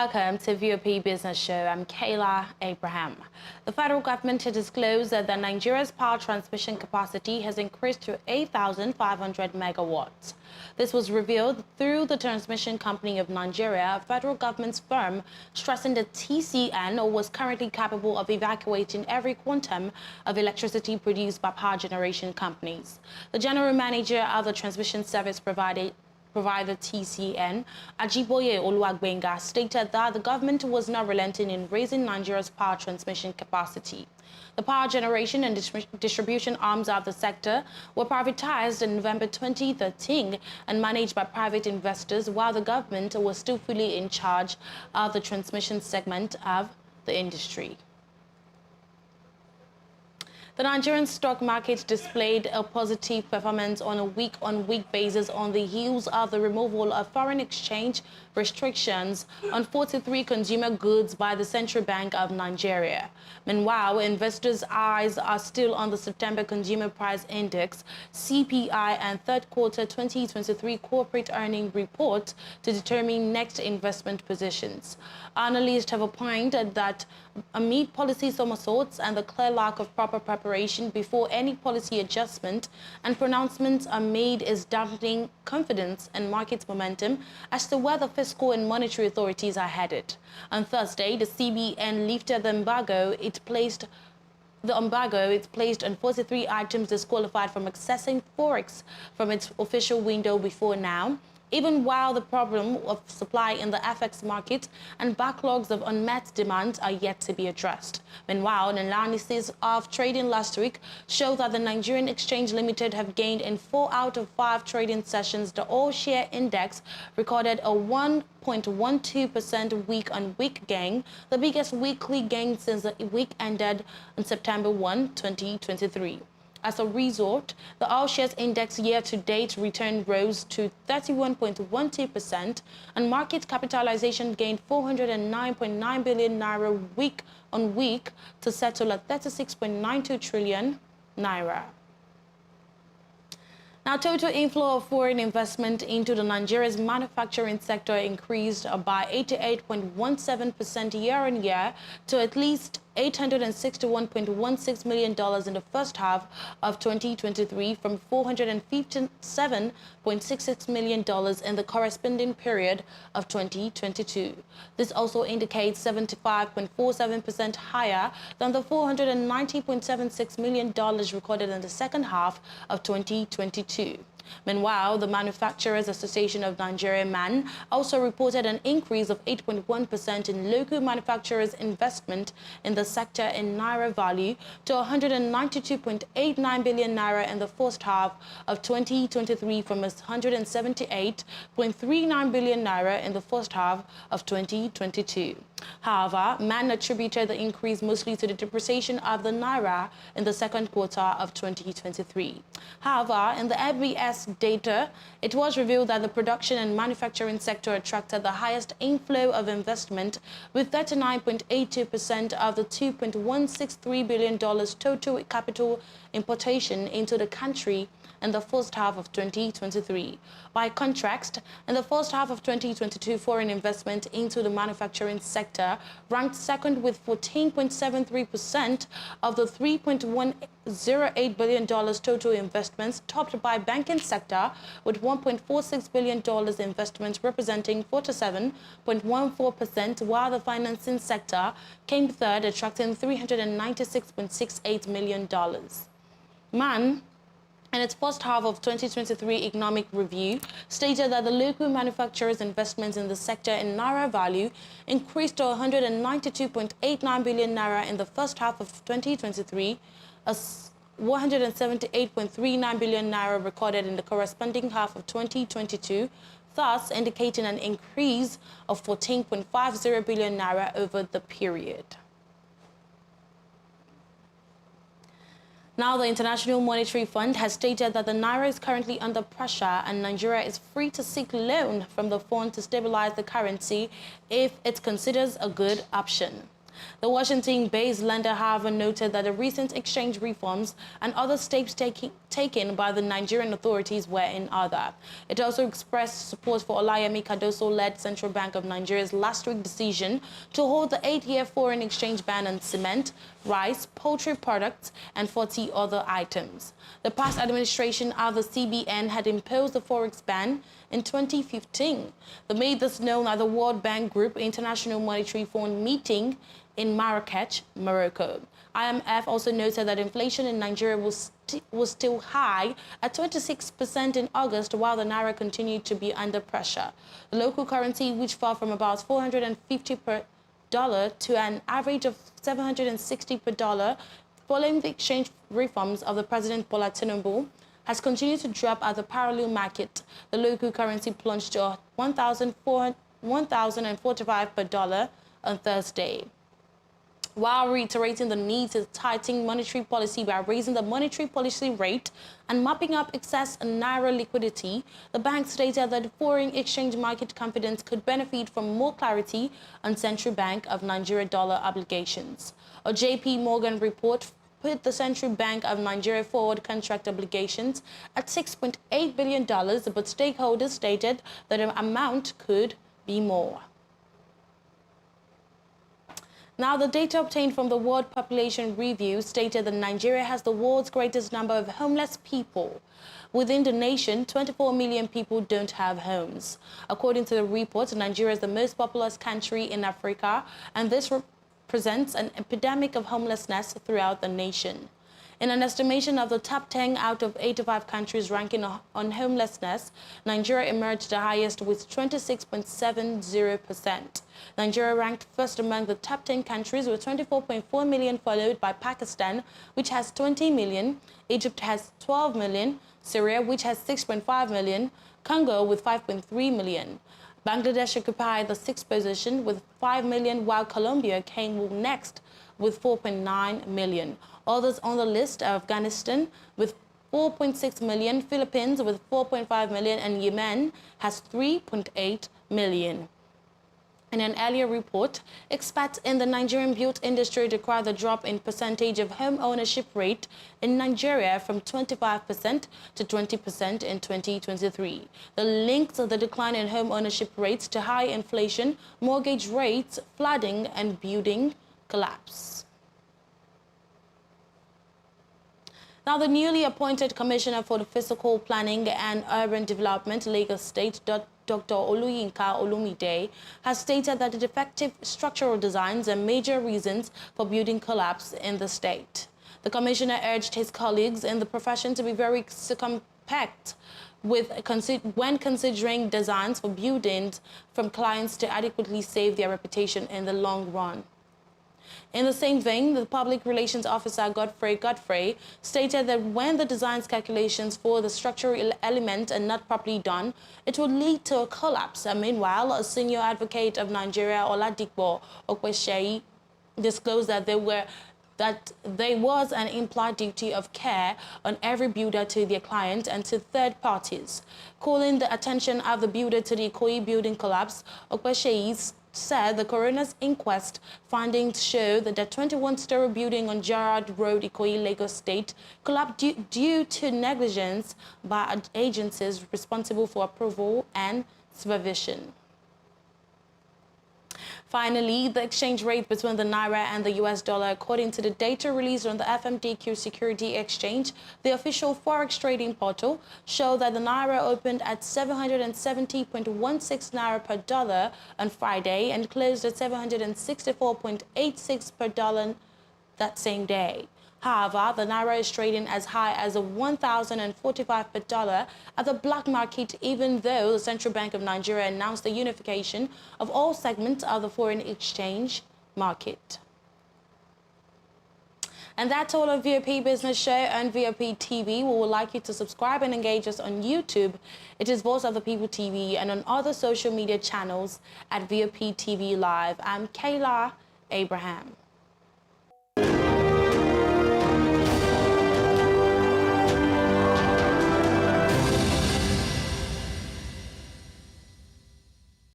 Welcome to VOP Business Show. I'm Kayla Abraham. The federal government has disclosed that Nigeria's power transmission capacity has increased to 8,500 megawatts. This was revealed through the Transmission Company of Nigeria, a federal government's firm, stressing that TCN was currently capable of evacuating every quantum of electricity produced by power generation companies. The general manager of the transmission service provider TCN, Ajiboye Oluwagbenga, stated that the government was not relenting in raising Nigeria's power transmission capacity. The power generation and distribution arms of the sector were privatized in November 2013 and managed by private investors, while the government was still fully in charge of the transmission segment of the industry. The Nigerian stock market displayed a positive performance on a week-on-week basis on the heels of the removal of foreign exchange restrictions on 43 consumer goods by the Central Bank of Nigeria. Meanwhile, investors' eyes are still on the September Consumer Price Index, CPI, and third quarter 2023 corporate earnings report to determine next investment positions. Analysts have opined that amid policy somersaults and the clear lack of proper preparation before any policy adjustment and pronouncements are made is dampening confidence and market momentum as to where the fiscal and monetary authorities are headed. On Thursday, the CBN lifted the embargo it placed on 43 items disqualified from accessing Forex from its official window before now, even while the problem of supply in the FX market and backlogs of unmet demand are yet to be addressed. Meanwhile, the analysis of trading last week showed that the Nigerian Exchange Limited have gained in 4 out of 5 trading sessions. The all-share index recorded a 1.12% week-on-week gain, the biggest weekly gain since the week ended on September 1, 2023. As a result, the all-shares index year-to-date return rose to 31.12%, and market capitalization gained 409.9 billion naira week-on-week to settle at 36.92 trillion naira. Now, total inflow of foreign investment into the Nigeria's manufacturing sector increased by 88.17% year-on-year to at least $861.16 million in the first half of 2023 from $457.66 million in the corresponding period of 2022. This also indicates 75.47% higher than the $490.76 million recorded in the second half of 2022. Meanwhile, the Manufacturers Association of Nigeria (MAN) also reported an increase of 8.1% in local manufacturers' investment in the sector in naira value to 192.89 billion naira in the first half of 2023 from 178.39 billion naira in the first half of 2022. However, MAN attributed the increase mostly to the depreciation of the naira in the second quarter of 2023. However, in the FBS data, it was revealed that the production and manufacturing sector attracted the highest inflow of investment, with 39.82% of the $2.163 billion total capital importation into the country in the first half of 2023. By contrast, in the first half of 2022, foreign investment into the manufacturing sector ranked second with 14.73% of the $3.108 billion total investments, topped by banking sector with $1.46 billion investments representing 47.14%, while the financing sector came third, attracting $396.68 million. MAN, in its first half of 2023 economic review, stated that the local manufacturers' investments in the sector in naira value increased to 192.89 billion naira in the first half of 2023, as 178.39 billion naira recorded in the corresponding half of 2022, thus indicating an increase of 14.50 billion naira over the period. Now, the International Monetary Fund has stated that the naira is currently under pressure and Nigeria is free to seek loan from the fund to stabilize the currency if it considers a good option. The Washington-based lender, however, noted that the recent exchange reforms and other steps taken by the Nigerian authorities were in order. It also expressed support for Olayemi Cardoso-led Central Bank of Nigeria's last week decision to hold the 8-year foreign exchange ban on cement, rice, poultry products, and 40 other items. The past administration of the CBN had imposed the forex ban in 2015. They made this known at the World Bank Group International Monetary Fund meeting in Marrakech, Morocco. IMF also noted that inflation in Nigeria was still high at 26% in August, while the naira continued to be under pressure. The local currency, which fell from about 450 per dollar to an average of 760 per dollar, following the exchange reforms of the President Bola Tinubu, has continued to drop at the parallel market. The local currency plunged to 1,045 per dollar on Thursday. While reiterating the need to tighten monetary policy by raising the monetary policy rate and mopping up excess naira liquidity, the bank stated that the foreign exchange market confidence could benefit from more clarity on Central Bank of Nigeria dollar obligations. A JP Morgan report put the Central Bank of Nigeria forward contract obligations at $6.8 billion, but stakeholders stated that the amount could be more. Now, the data obtained from the World Population Review stated that Nigeria has the world's greatest number of homeless people. Within the nation, 24 million people don't have homes. According to the report, Nigeria is the most populous country in Africa, and this represents an epidemic of homelessness throughout the nation. In an estimation of the top 10 out of 85 countries ranking on homelessness, Nigeria emerged the highest with 26.70%. Nigeria ranked first among the top 10 countries with 24.4 million, followed by Pakistan, which has 20 million, Egypt has 12 million, Syria, which has 6.5 million, Congo with 5.3 million. Bangladesh occupied the sixth position with 5 million, while Colombia came next with 4.9 million. Others on the list are Afghanistan with 4.6 million, Philippines with 4.5 million, and Yemen has 3.8 million. In an earlier report, experts in the Nigerian built industry declared the drop in percentage of home ownership rate in Nigeria from 25% to 20% in 2023. The links of the decline in home ownership rates to high inflation, mortgage rates, flooding, and building collapse. Now, the newly appointed Commissioner for the Physical Planning and Urban Development, Lagos State, Dr. Oluyinka Olumide, has stated that the defective structural designs are major reasons for building collapse in the state. The commissioner urged his colleagues in the profession to be very circumspect when considering designs for buildings from clients to adequately save their reputation in the long run. In the same vein, the Public Relations Officer Godfrey stated that when the design's calculations for the structural element are not properly done, it would lead to a collapse. Meanwhile, a senior advocate of Nigeria, Oladipo Okwesheyi, disclosed that there was an implied duty of care on every builder to their client and to third parties. Calling the attention of the builder to the Ikoyi building collapse, Okwesheyi said the coroner's inquest findings show that the 21-story building on Gerrard Road, Ikoyi, Lagos State, collapsed due to negligence by agencies responsible for approval and supervision. Finally, the exchange rate between the naira and the US dollar, according to the data released on the FMDQ Security Exchange, the official forex trading portal, showed that the naira opened at 770.16 naira per dollar on Friday and closed at 764.86 per dollar that same day. However, the naira is trading as high as 1,045 per dollar at the black market, even though the Central Bank of Nigeria announced the unification of all segments of the foreign exchange market. And that's all of VOP Business Show on VOP TV. We would like you to subscribe and engage us on YouTube. It is Voice of the People TV, and on other social media channels at VOP TV Live. I'm Kayla Abraham.